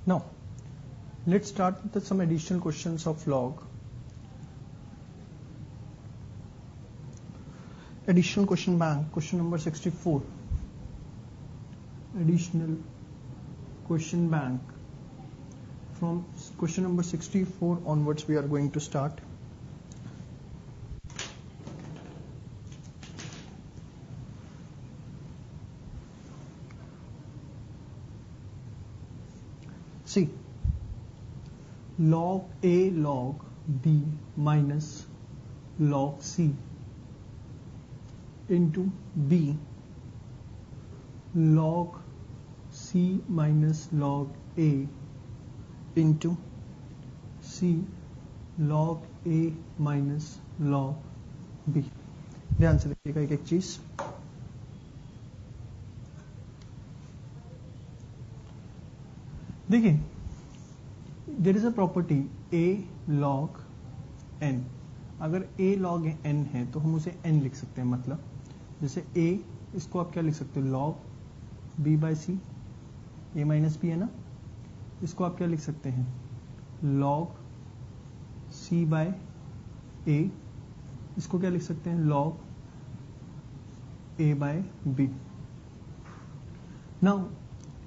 Now, let's start with some additional questions of log. Additional question bank, question number 64. Additional question bank. From question number 64 onwards, we are going to start. See, log A log B minus log C into B log C minus log A into C log A minus log B. ध्यान से देखिएगा एक एक चीज. देखिए, there is a property a log n. अगर a log n है तो हम उसे n लिख सकते हैं. मतलब जैसे a, इसको आप क्या लिख सकते हो, log b by c, a minus b है ना. इसको आप क्या लिख सकते हैं, log c बाय a. इसको क्या लिख सकते हैं, log a by b. Now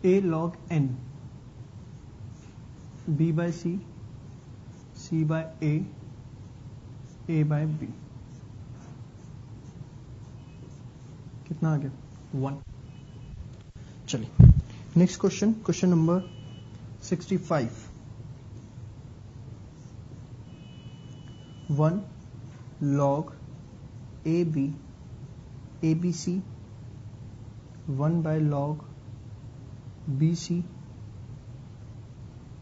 a log n, b by c, c by a by b. कितना आ गया, 1. चलिए next question, question number 65. 1 log ab abc 1 by log bc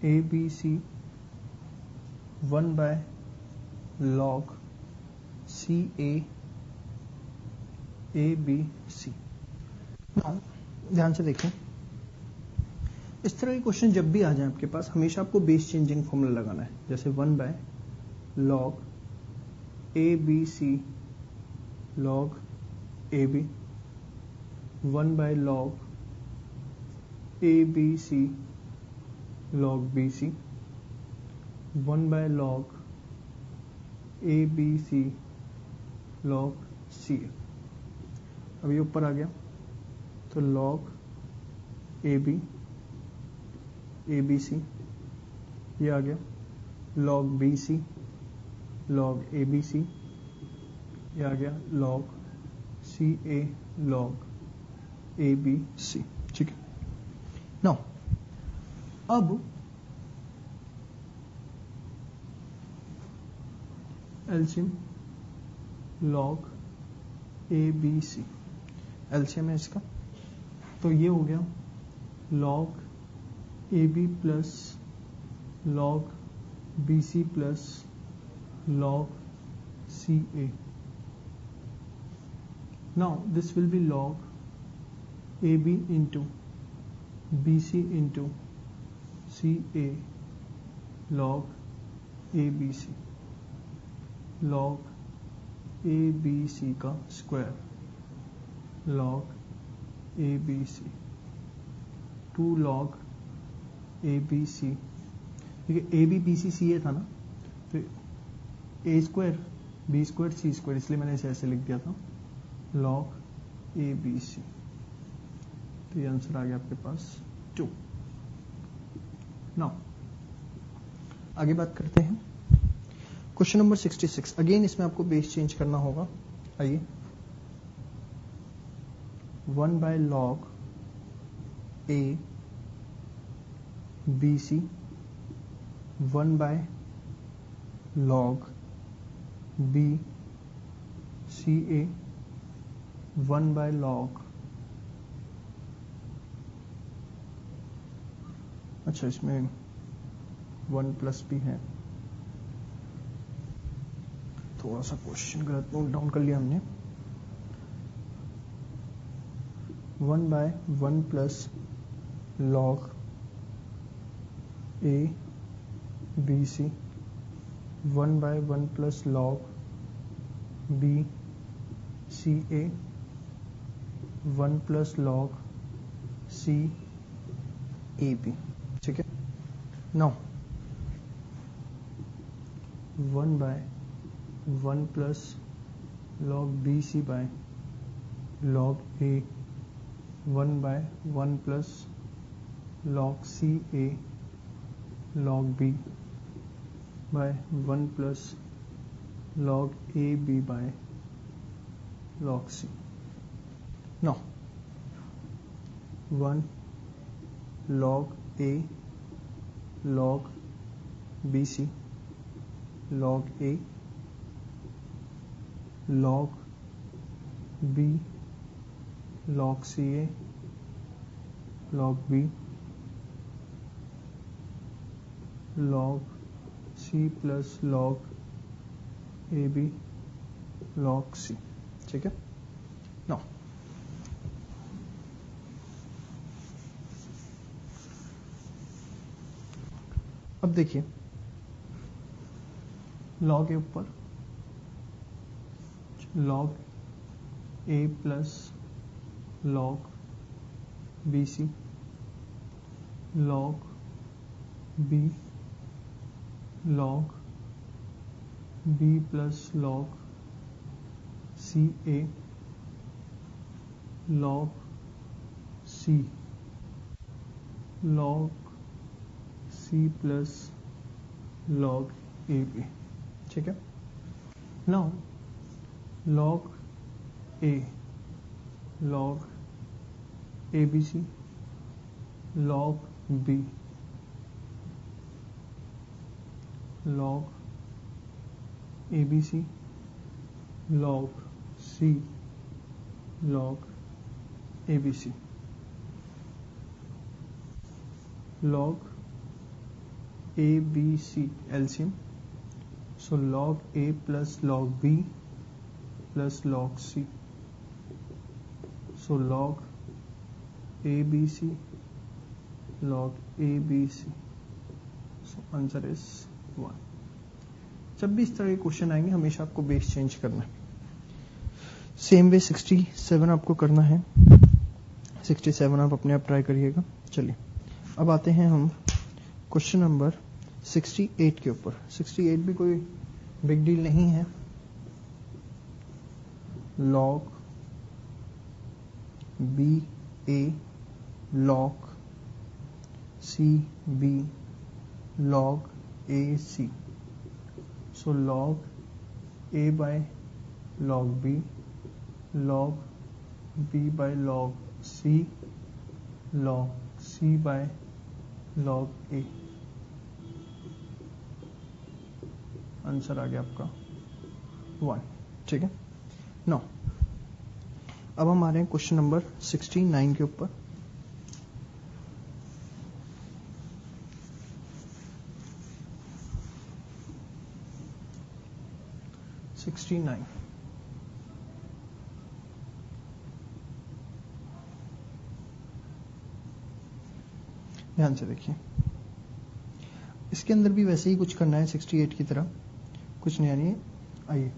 abc 1 by log ca abc. Now ध्यान से देखें, इस तरह के क्वेश्चन जब भी आ जाए आपके पास, हमेशा आपको बेस चेंजिंग फॉर्मूला लगाना है. जैसे 1 by log abc log ab, 1 by log abc log bc, 1 by log abc log ca. अब ये ऊपर आ गया तो log ab abc, ये आ गया log bc log abc, ये आ गया log ca log abc. ठीक है. नाउ अब एलसीएम log abc, एलसीएम है इसका, तो ये हो गया log ab plus log bc plus log ca. Now this will be log ab into bc into ca log abc log abc का square log abc 2 log abc. देखिए ab bc ca था ना, तो a square b square c square, इसलिए मैंने इसे ऐसे लिख दिया था log abc. तो ये आंसर आ गया आपके पास 2. नाउ आगे बात करते हैं क्वेश्चन नंबर 66. अगेन इसमें आपको बेस चेंज करना होगा. आइए, 1 by log a bc, 1 by log b ca, 1 by log, अच्छा इसमें 1 प्लस भी है, थोड़ा सा क्वेश्चन गलत नोट डाउन कर लिया हमने. 1 by 1 plus log a b c, 1 by 1 plus log b c a, 1 plus log c a b. ठीक है. Now 1 by 1 plus log BC by log A, 1 by 1 plus log CA log B by 1 plus log AB by log C. Now 1 log A log BC log A log B log CA log B log C plus log AB log C. ठीक है. Now अब देखिए log A ऊपर log A plus log B C log B log B plus log C A log C log C plus log A B. ठीक है. Now log A log A B C log B log ABC log C log ABC log ABC LCM. So log A plus log B plus log C. So log ABC log ABC. So answer is 1. जब भी इस तरह के question आएंगे हमेशा आपको base change करना है. सेम वे 67 आपको करना है. 67 आप अपने आप ट्राई करिएगा. चलिए अब आते हैं हम क्वेश्चन नंबर 68 के ऊपर. 68 भी कोई बिग डील नहीं है. Log B A log C B log AC. So log A by log B log B by log C log C by log A. Answer आ गया आपका 1. ठीक है. नाउ अब हम आ रहे हैं क्वेश्चन नंबर 69 के ऊपर. ध्यान से देखिए. इसके अंदर भी वैसे ही कुछ करना है 68 की तरह. कुछ नहीं. यानी आइए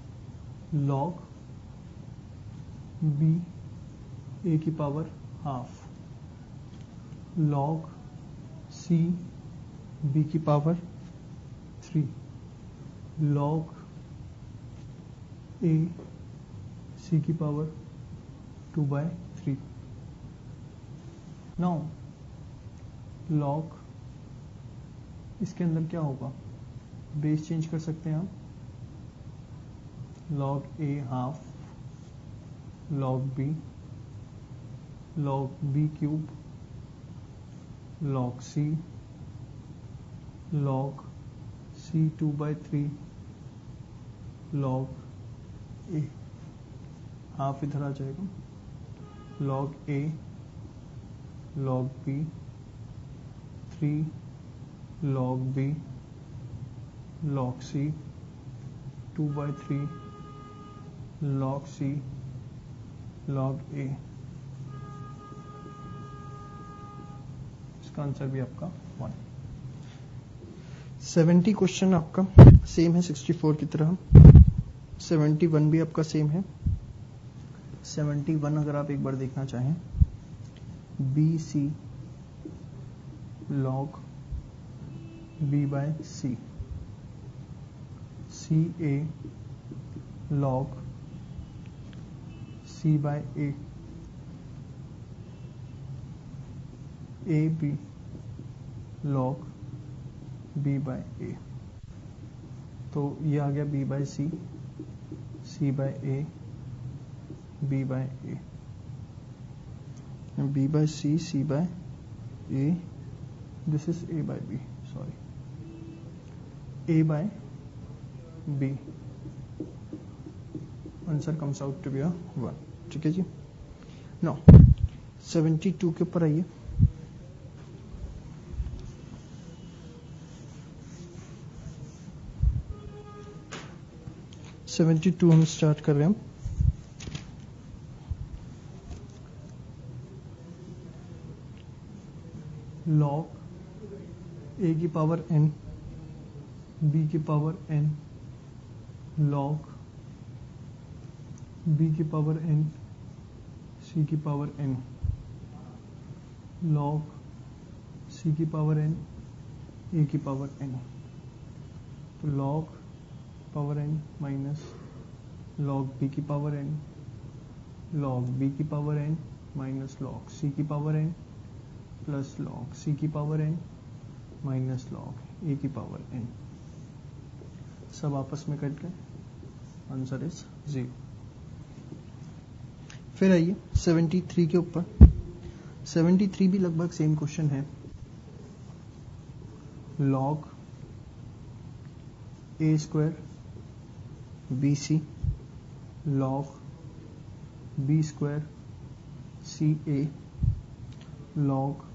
लॉग बी ए की power half log C B की पावर 3 लॉग ए सी की पावर 2/3. नाउ लॉग इसके अंदर क्या होगा. बेस चेंज कर सकते हैं हम. Log A half log B cube log C log C 2/3 log A. Half इधर आ जाएगा. log A log B 3 log B log C 2/3 log C log A. इसका आंसर भी आपका 1. 70 क्वेश्चन आपका सेम है 64 की तरह. 71 भी आपका सेम है. 71 अगर आप एक बार देखना चाहें BC log B by C, C A log C by A B log B by A. तो ये आ गया B by C, C by A, B by A, B by C, C by A, this is A by B, sorry, A by B, answer comes out to be 1। ठीक है जी। No 72 के ऊपर आइए। हम स्टार्ट कर रहे हैं। Log A की पावर n, बी की पावर n, लॉग बी की पावर n, सी की पावर n, लॉग सी की पावर n, ए की पावर n। तो log power n minus log B की पावर n, लॉग बी की power n minus log C की power n, plus log C की power n minus log A की power n। सब आपस में कट गए, आंसर इज 0। फिर आइए 73 के ऊपर। 73 भी लगभग सेम क्वेश्चन है। Log A square B C log B square C A log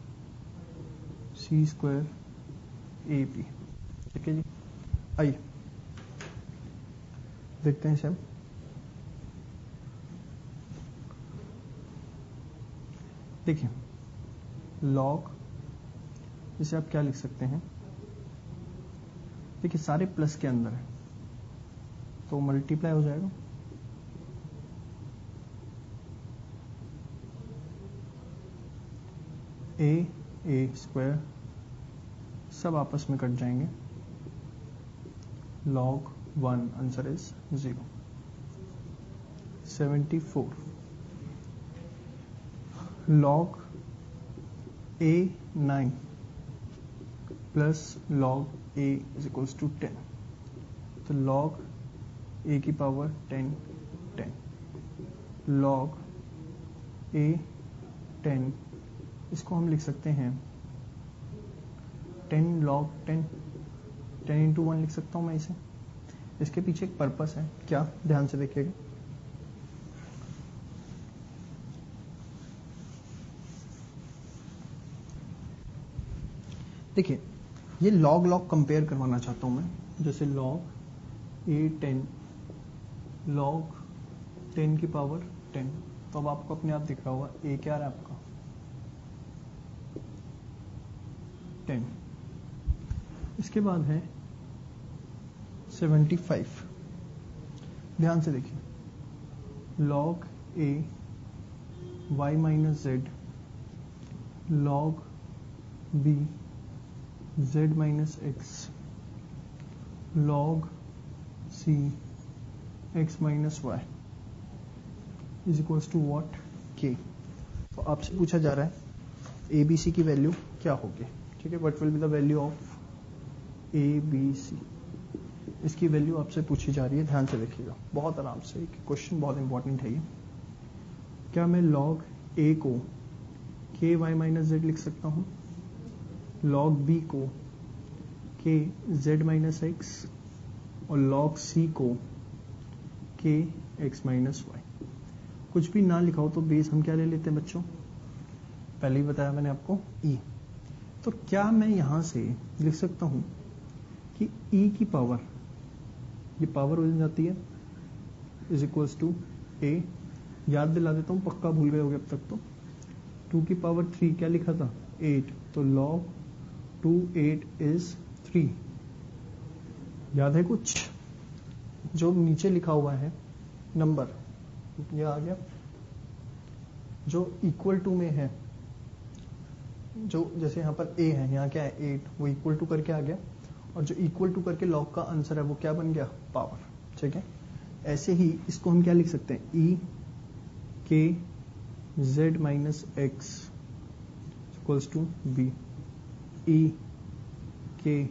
C square A B. ठीक है जी। आइए देखते हैं सब। देखिए लॉग, इसे आप क्या लिख सकते हैं, देखिए सारे प्लस के अंदर है तो मल्टीप्लाई हो जाएगा, ए स्क्वायर सब आपस में कट जाएंगे, log 1, answer is 0। 74 log A 9 plus log A is equals to 10। तो लॉग ए की पावर 10 10 लॉग ए 10, इसको हम लिख सकते हैं 10 लॉग 10 10 इंटू 1 लिख सकता हूं मैं इसे। इसके पीछे एक पर्पस है, क्या, ध्यान से देखिएगा। देखिए ये लॉग लॉग कंपेयर करवाना चाहता हूं मैं, जैसे लॉग ए 10 लॉग 10 की पावर 10, तो अब आपको अपने आप दिख रहा होगा ए क्या है आपका 10। इसके बाद है 75, ध्यान से देखिए log A Y minus Z log B Z minus X log C X minus Y is equals to what K. तो आपसे पूछा जा रहा है ए बी सी की वैल्यू क्या होगी। ठीक है, what will be the value of A B C, इसकी वैल्यू आपसे पूछी जा रही है। ध्यान से देखिएगा, बहुत आराम से, क्वेश्चन बहुत इंपॉर्टेंट है ये। क्या मैं लॉग ए को के वाई माइनस जेड लिख सकता हूं, लॉग बी को के जेड माइनस एक्स और लॉग सी को के एक्स माइनस वाई। कुछ भी ना लिखा हो तो बेस हम क्या ले लेते हैं बच्चों, पहले ही बताया मैंने आपको ई। तो क्या मैं यहां से लिख सकता हूं कि ई की पावर, ये पावर हो जाती है इज इक्वल्स टू ए, याद दिला देता हूं, पक्का भूल गए होगे अब तक तो। 2 की पावर 3 क्या लिखा था 8, तो log 2 8 इज 3। याद है कुछ जो नीचे लिखा हुआ है नंबर, ये आ गया जो इक्वल टू में है, जो जैसे यहाँ पर a है, यहाँ क्या है 8, वो इक्वल टू करके आ गया, और जो इक्वल टू करके log का आंसर है वो क्या बन गया, पावर। ठीक है, ऐसे ही इसको हम क्या लिख सकते हैं, e k z minus x equals to b, e k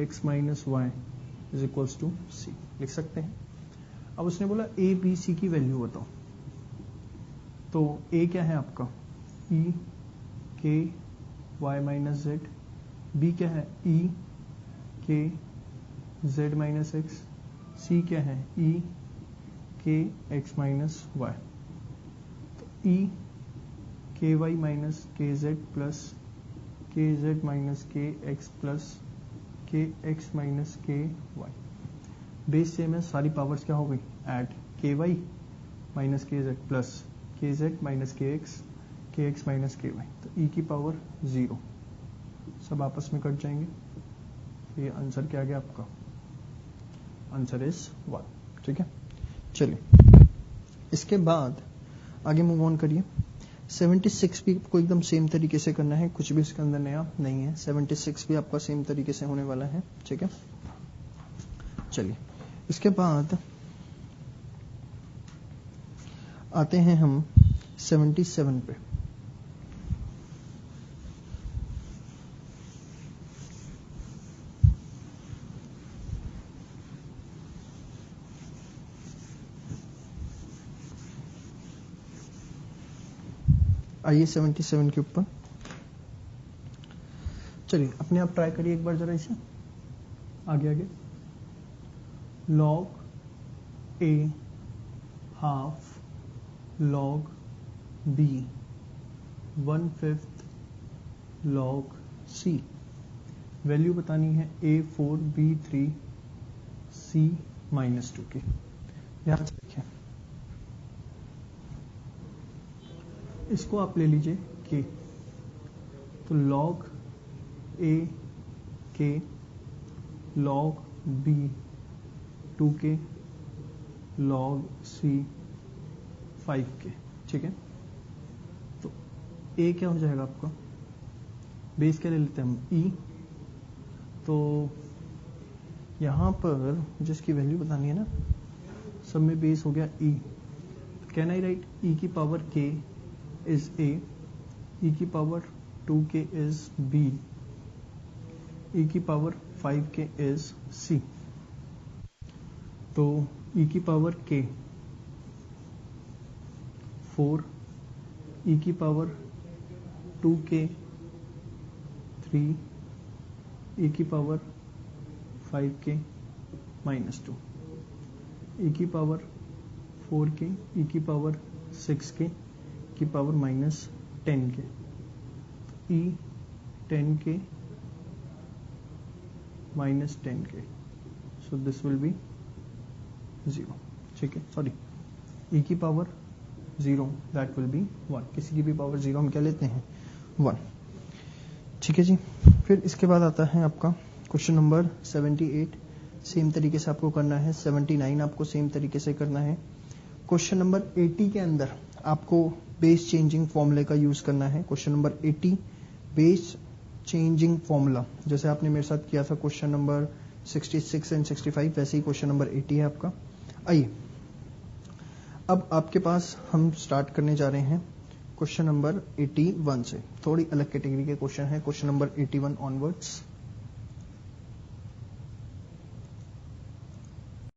x minus Y is equals to c लिख सकते हैं। अब उसने बोला a b c की वैल्यू बताओ, तो a क्या है आपका e k y minus z, b क्या है e k z minus x, c क्या है e k x minus y. तो e k y minus k z plus k z minus k x plus k x minus k y, base same है, सारी powers क्या हो गई add, k y minus k z plus k z minus k x minus k y, तो e की power 0, सब आपस में कट जाएंगे, तो ये आंसर क्या आ गया आपका, आंसर इज 1। ठीक है, चलिए इसके बाद आगे मूव ऑन करिए। 76 भी आपको एकदम सेम तरीके से करना है, कुछ भी इसके अंदर नया नहीं है, 76 भी आपका सेम तरीके से होने वाला है। ठीक है, चलिए इसके बाद आते हैं हम 77 पे। आइए 77 के ऊपर चलिए अपने आप ट्राई करिए एक बार जरा इसे, आगे आगे। log a half log b 1/5 log c, value बतानी है a4 b3 c -2 की। ध्यान से देखिए, इसको आप ले लीजिए k, तो log a k log b 2k log c 5k। ठीक है, तो a क्या हो जाएगा आपका, बेस क्या ले लेते हैं हम e, तो यहां पर जिसकी वैल्यू बतानी है ना, सब में बेस हो गया e, can I right e की power k is a, e की power 2k is b, e की पावर 5k is c। तो e की पावर k 4, e की पावर 2k 3, e की पावर 5k -2, e की पावर 4k, e की power 6k की power -10k, e 10k -10k, so this will be 0। ठीक है, सॉरी e की पावर 0 that will be 1, किसी की भी पावर 0 हम क्या लेते हैं 1। ठीक है जी, फिर इसके बाद आता है आपका क्वेश्चन नंबर 78, सेम तरीके से आपको करना है। 79 आपको सेम तरीके से करना है। क्वेश्चन नंबर 80 के अंदर आपको बेस चेंजिंग फॉर्मूले का यूज करना है। Question number 80 base changing formula, जैसे आपने मेरे साथ किया था क्वेश्चन नंबर 66 एंड 65, वैसे ही क्वेश्चन नंबर 80 है आपका। आइए अब आपके पास हम स्टार्ट करने जा रहे हैं क्वेश्चन नंबर 81 से, थोड़ी अलग कैटेगरी के क्वेश्चन है क्वेश्चन नंबर 81 ऑनवर्ड्स।